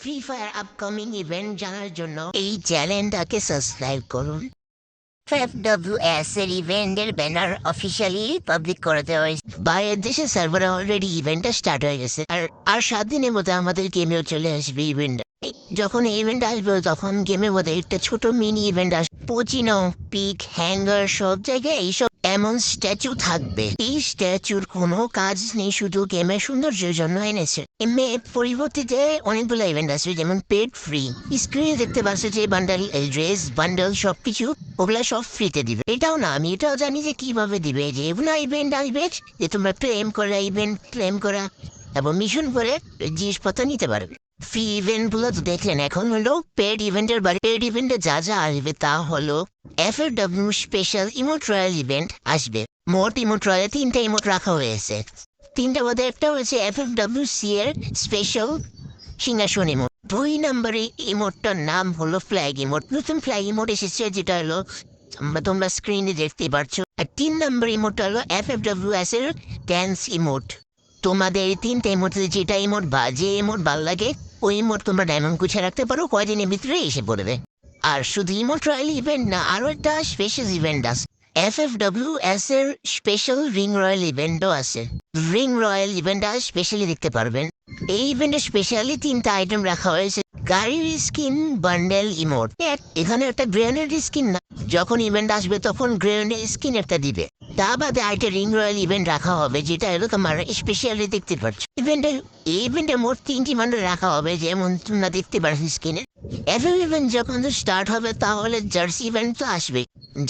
Free fire upcoming event জানার জন্য এই চ্যানেলটাকে সাবস্ক্রাইব করুন। FWS এর ইভেন্টের ব্যানার অফিসিয়ালি পাবলিক করে দেওয়া হয়েছে। বাইরের দেশে সার্ভারে অলরেডি ইভেন্টটা স্টার্ট হয়ে গেছে, আর 7 দিনের মধ্যে আমাদের গেমেও চলে আসবে ইভেন্ট। যখন ইভেন্ট আসবে তখন গেমের মধ্যে একটা ছোট মিনি ইভেন্ট আসবে। পচিনো, পিক, হ্যাঙ্গার সব জায়গায় এইসব এমন স্ট্যাচু থাকবে। এই স্ট্যাচুর কোনো কাজ নেই, শুধু গেমের সৌন্দর্যের জন্য এনেছে। এমনি পরিবর্তিতে অনেকগুলো ইভেন্ট আছে, যেমন পেড ফ্রি। স্ক্রিনে দেখতে পাচ্ছ যে বান্ডাল, ড্রেস বান্ডেল সবকিছু ওগুলা সব ফ্রিতে দিবে। এটাও না, আমি এটাও জানি যে কিভাবে দিবে। যে এগুলো ইভেন্ট আসবে যে তোমরা ক্লেম করা এবং মিশন করে জিনিসপত্র নিতে পারবে। ফ্রি ইভেন্ট গুলো তো দেখলেন। এখন হলো পেড ইভেন্টের বাড়ি। পেড ইভেন্টে যা যা আসবে তা হলো FFW special emote royal event আসবে। মোট ইমোট রয়্যালে 3টা ইমোট রাখা হয়েছে। 3টা মধ্যে একটা হয়েছে FFWC এর স্পেশাল সিংহাসন ইমোট। 2 নম্বরে ইমোটটার নাম হলো ফ্ল্যাগ ইমোট। নতুন ফ্ল্যাগ ইমোট এসেছে, যেটা হলো তোমরা স্ক্রিনে দেখতে পাচ্ছ। আর 3 নম্বর ইমোটটা হলো FFWS এর ড্যান্স ইমোট। তোমাদের এই 3টে ইমোটে যেটা ইমোট বা যে ইমোট ভালো লাগে ওই ইমোট তোমরা ডায়মন্ড গুছিয়ে রাখতে পারো, কয়দিনের ভিতরে এসে পড়বে। আর শুধু ইমোট রয়্যাল ইভেন্ট না, আরো একটা স্পেশাল ইভেন্ট আছে। FFWS এর স্পেশাল রিং রয়্যাল ইভেন্টও আছে। রিং রয়্যাল ইভেন্টটা স্পেশালি দেখতে পারবেন। এই ইভেন্টে স্পেশালি 3টা আইটেম রাখা হয়েছে। গাড়ির স্কিন, বান্ডেল, ইমোট। এখানে একটা গ্রেনেড স্কিন না, যখন ইভেন্ট আসবে তখন গ্রেনেড স্কিন একটা দিবে। তা বাদে আইটা রিং রয়্যাল ইভেন্ট রাখা হবে, যেটা হলো তোমার স্পেশালি দেখতে পাচ্ছ। ইভেন্টে মোট 3টি বান্ডেল রাখা হবে, যেমন তোমরা দেখতে পাচ্ছ স্কিনে। এফএম ইভেন্ট যখন স্টার্ট হবে তাহলে জার্সি ইভেন্ট তো আসবে।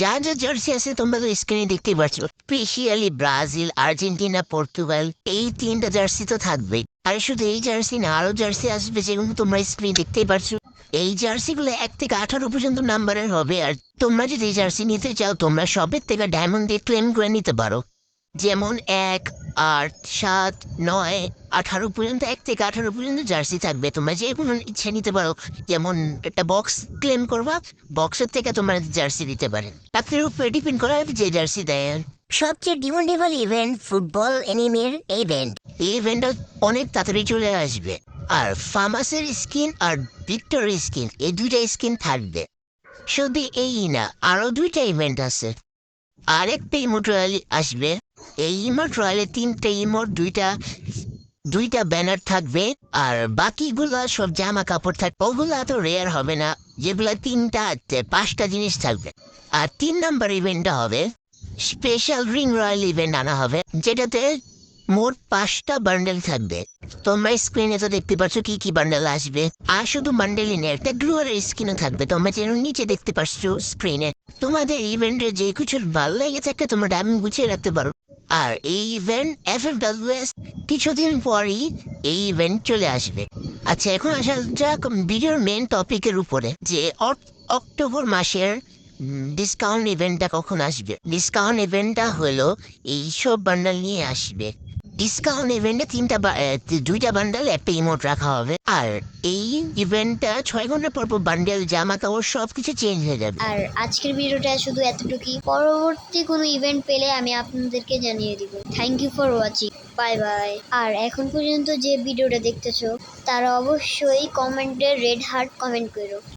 যা যা জার্সি আছে তোমরা তো স্ক্রিনে দেখতে পাচ্ছ। স্পেশালি ব্রাজিল, আর্জেন্টিনা, পর্তুগাল, এই 3টা জার্সি তো থাকবেই। আর শুধু এই জার্সি না, আরো জার্সি আসবে যেগুলো তোমরা স্ক্রিনে দেখতেই পাচ্ছ। এই জার্সিগুলো 1 থেকে 18 পর্যন্ত নাম্বারের হবে। আর তোমরা যদি এই জার্সি নিতে চাও তোমরা সবের থেকে ডায়মন্ড দিয়ে ক্লেম করে নিতে পারো। যেমন 1, 8, 7, 9, 18 পর্যন্ত, 1 থেকে 18 পর্যন্ত জার্সি থাকবে। তোমরা যে কোনো ইচ্ছে নিতে পারো। যেমন একটা বক্স ক্লেম করবা, বক্সের থেকে তোমরা জার্সি দিতে পারেন। আপনার উপরে ডিপেন্ড করা হবে যে জার্সি দেয়। সবচেয়ে ডিমান্ডেবল ইভেন্ট ফুটবল এনিমির ইভেন্ট। এই ইভেন্টটা অনেক তাড়াতাড়ি চলে আসবে। আর ফার্মাসের স্কিন আর ভিক্টর স্কিন, এই 2টা স্কিন থাকবে। শুধু এই না, আরো 2টা ইভেন্ট আছে। আরেকটা ইমোট রয়্যাল আসবে। এই ইমোট রয়্যালে 3টে ইমোট, দুইটা ব্যানার থাকবে। আর বাকিগুলা সব জামা কাপড় থাকবে। ওগুলা তো রেয়ার হবে না, যেগুলা 5টা জিনিস থাকবে। আর 3 নম্বর ইভেন্টটা হবে স্পেশাল রিং রয়্যাল ইভেন্ট আনা হবে, যেটাতে মোট 5টা বান্ডেল থাকবে। তোমরা স্ক্রিনে তো দেখতে পাচ্ছ কি কি বান্ডেল আসবে। আর শুধু বান্ডেলই নেই, একটা গ্লুয়ার স্ক্রিনও থাকবে। তোমরা যেন নিচে দেখতে পাচ্ছ স্ক্রিনে। তোমাদের ইভেন্টে যে কিছু ভালো লেগে থাকে তোমরা ডায়মন্ড গুছিয়ে রাখতে পারো। আর এই ইভেন্ট FFWS কিছুদিন পরই এই ইভেন্ট চলে আসবে। আচ্ছা, এখন আসা যাক ভিডিওর মেন টপিকের উপরে, যে অক্টোবর মাসের ডিসকাউন্ট ইভেন্টটা কখন আসবে। ডিসকাউন্ট ইভেন্টটা হলো এইসব বান্ডেল নিয়ে আসবে। ডিসকাউন্ট ইভেন্টে 2টা বান্ডেল, একটা ইমোট রাখা হবে। আর এই ইভেন্টটা 6 ঘন্টা পর পর বান্ডেল, জামা কাপড় সবকিছু চেঞ্জ হয়ে যাবে। আর আজকের ভিডিওটা শুধু এতটুকুই। পরবর্তী কোনো ইভেন্ট পেলে আমি আপনাদেরকে জানিয়ে দিব। Thank you for watching, bye bye. আর এখন পর্যন্ত যে ভিডিওটা দেখতেছো তারা অবশ্যই কমেন্টে রেড হার্ট কমেন্ট করো।